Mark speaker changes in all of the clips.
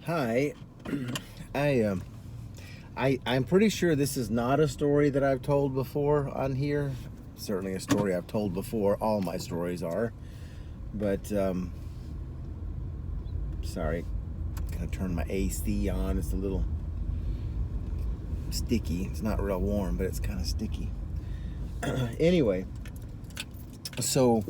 Speaker 1: Hi, I I'm pretty sure this is not a story that I've told before on here. Certainly a story I've told before. All my stories are, but sorry, gonna turn my AC on. It's a little sticky. It's not real warm, but it's kind of sticky. Anyway, so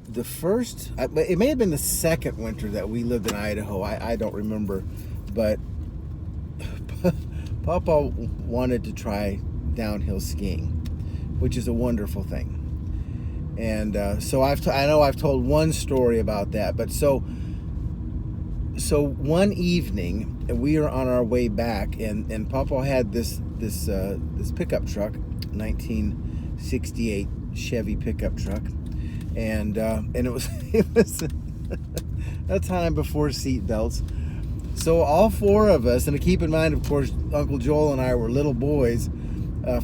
Speaker 1: the first, it may have been the second winter that we lived in Idaho. I don't remember, but Papa wanted to try downhill skiing, which is a wonderful thing. And so I know I've told one story about that, but so one evening we were on our way back, and Papa had this pickup truck, 1968 Chevy pickup truck, and it was a time before seat belts. So all four of us, and to keep in mind, of course, Uncle Joel and I were little boys,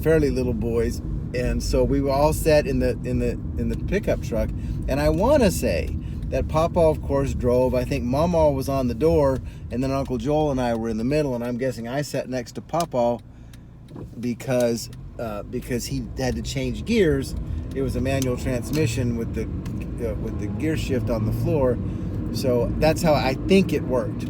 Speaker 1: fairly little boys, and so we were all sat in the pickup truck. And I want to say that Papa, of course, drove. I think Mama was on the door, and then Uncle Joel and I were in the middle. And I'm guessing I sat next to Papa because he had to change gears. It was a manual transmission with the gear shift on the floor, so that's how I think it worked.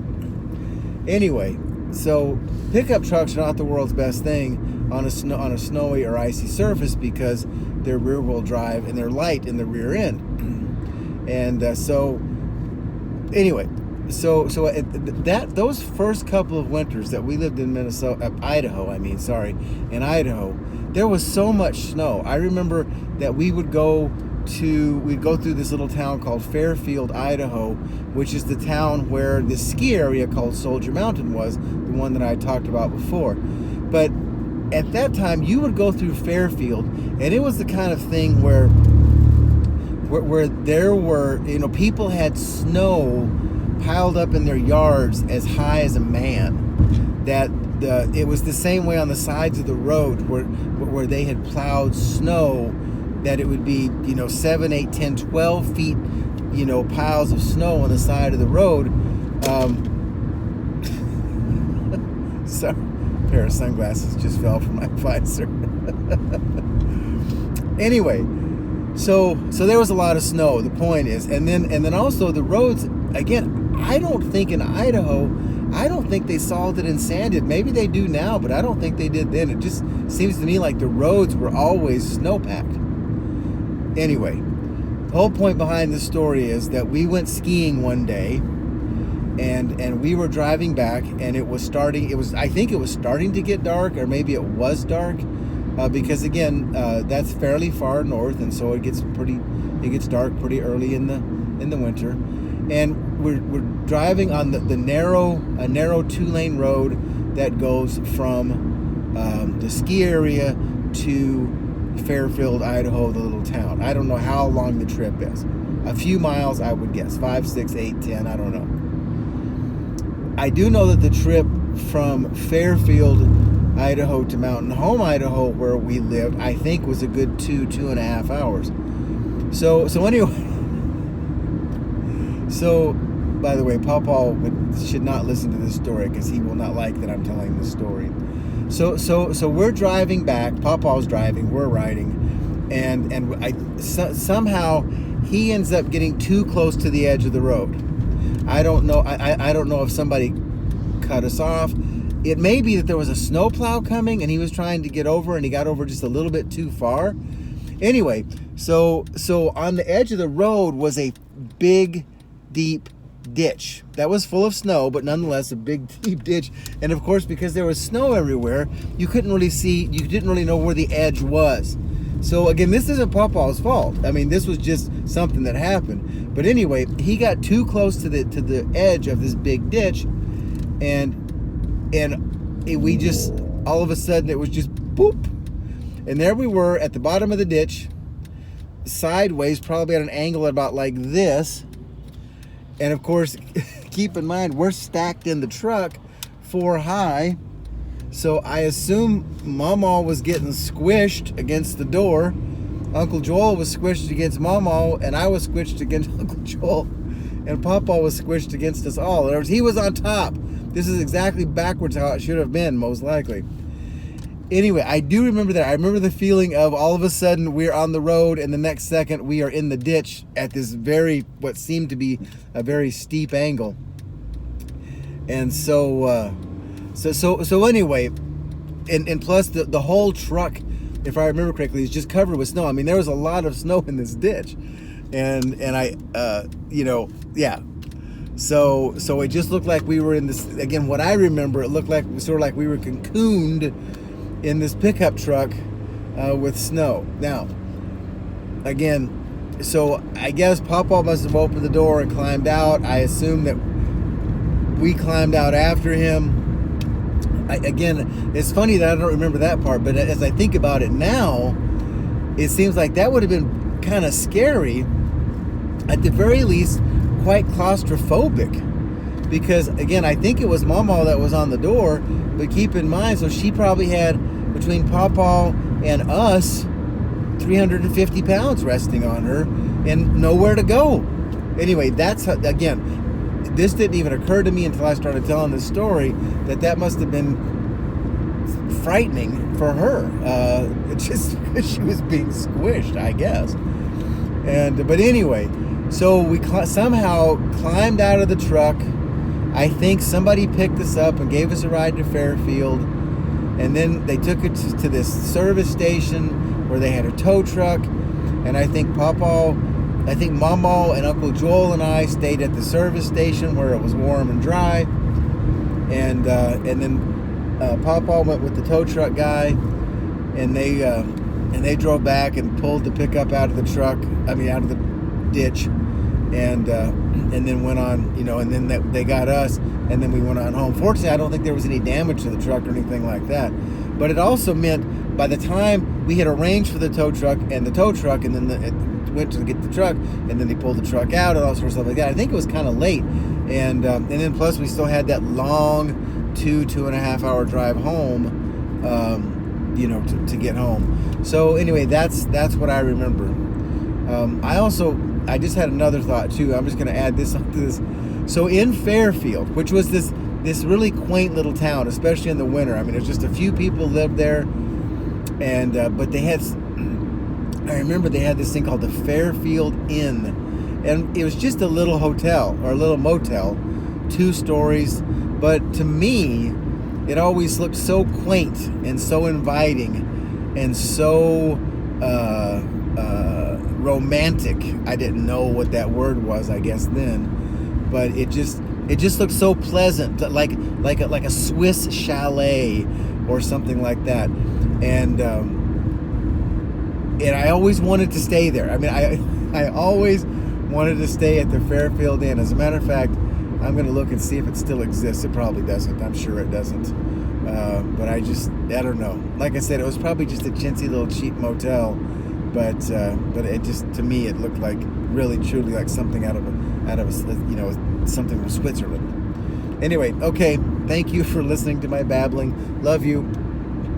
Speaker 1: Anyway, so pickup trucks are not the world's best thing on a snowy or icy surface because they're rear-wheel drive and they're light in the rear end. And so those first couple of winters that we lived in Idaho, there was so much snow. I remember that we'd go through this little town called Fairfield, Idaho, which is the town where the ski area called Soldier Mountain was, the one that I talked about before. But at that time, you would go through Fairfield, and it was the kind of thing where there were, people had snow piled up in their yards as high as a man. It was the same way on the sides of the road where they had plowed snow, that it would be 7, 8, 10, 12 feet piles of snow on the side of the road. So a pair of sunglasses just fell from my visor. Anyway, so there was a lot of snow. The point is, and then also the roads, again, I don't think in Idaho, I don't think they salted and sanded. Maybe they do now, but I don't think they did then. It just seems to me like the roads were always snow-packed. Anyway, the whole point behind this story is that we went skiing one day, and we were driving back, and I think it was starting to get dark, or maybe it was dark, because again, that's fairly far north, and so it gets dark pretty early in the winter. And we're driving on a narrow 2-lane road that goes from the ski area to Fairfield, Idaho, the little town. I don't know how long the trip is. A few miles, I would guess. 5, 6, 8, 10, I don't know. I do know that the trip from Fairfield, Idaho to Mountain Home, Idaho, where we lived, I think was a good 2.5 hours. So anyway, so by the way, Papa should not listen to this story because he will not like that I'm telling this story. So we're driving back. Papa's driving. We're riding, and somehow he ends up getting too close to the edge of the road. I don't know. I don't know if somebody cut us off. It may be that there was a snowplow coming, and he was trying to get over, and he got over just a little bit too far. Anyway, so on the edge of the road was a big, deep ditch that was full of snow, but nonetheless a big deep ditch. And of course, because there was snow everywhere, you didn't really know where the edge was. So again, this isn't Papa's fault. I mean, this was just something that happened. But anyway, he got too close to the edge of this big ditch, and we just, all of a sudden, it was just boop, and there we were at the bottom of the ditch, sideways, probably at an angle about like this. And of course, keep in mind, we're stacked in the truck 4 high. So I assume Mama was getting squished against the door. Uncle Joel was squished against Mama, and I was squished against Uncle Joel. and Pawpaw was squished against us all. In other words, he was on top. This is exactly backwards how it should have been, most likely. Anyway, I do remember that. I remember the feeling of all of a sudden we're on the road, and the next second we are in the ditch at this what seemed to be a very steep angle. And so anyway, and plus the whole truck, if I remember correctly, is just covered with snow. I mean, there was a lot of snow in this ditch, and I, yeah. So it just looked like we were in this, again, what I remember, it looked like sort of like we were cocooned in this pickup truck with snow. Now, again, so I guess Pawpaw must have opened the door and climbed out. I assume that we climbed out after him. Again, it's funny that I don't remember that part, but as I think about it now, it seems like that would have been kind of scary, at the very least quite claustrophobic, because again, I think it was Mama that was on the door, but keep in mind, so she probably had, between Pawpaw and us, 350 pounds resting on her and nowhere to go. Anyway, that's how, again, this didn't even occur to me until I started telling this story, that must have been frightening for her, just because she was being squished, I guess. But anyway, so we somehow climbed out of the truck. I think somebody picked us up and gave us a ride to Fairfield, and then they took it to this service station where they had a tow truck, and I think Mama and Uncle Joel and I stayed at the service station where it was warm and dry, and then Pawpaw went with the tow truck guy, and they drove back and pulled the pickup out of the out of the ditch, and then went on, and then they got us, and then we went on home. Fortunately, I don't think there was any damage to the truck or anything like that, but it also meant by the time we had arranged for the tow truck, and then it went to get the truck, and then they pulled the truck out and all sorts of stuff like that, I think it was kind of late, and then plus we still had that long 2.5 hour drive home, to get home. So anyway, that's what I remember. I just had another thought too. I'm just going to add this onto this. So in Fairfield, which was this really quaint little town, especially in the winter. I mean, there's just a few people lived there, and but they had. I remember they had this thing called the Fairfield Inn, and it was just a little hotel or a little motel, 2 stories. But to me, it always looked so quaint and so inviting and so romantic. I didn't know what that word was, I guess, then, but it just looked so pleasant, like a Swiss chalet or something like that, and I always wanted to stay there. I mean, I always wanted to stay at the Fairfield Inn. As a matter of fact, I'm going to look and see if it still exists. It probably doesn't. I'm sure it doesn't. But I don't know. Like I said, it was probably just a chintzy little cheap motel. But it just, to me, it looked like really truly like something out of something from Switzerland. Anyway, okay. Thank you for listening to my babbling. Love you.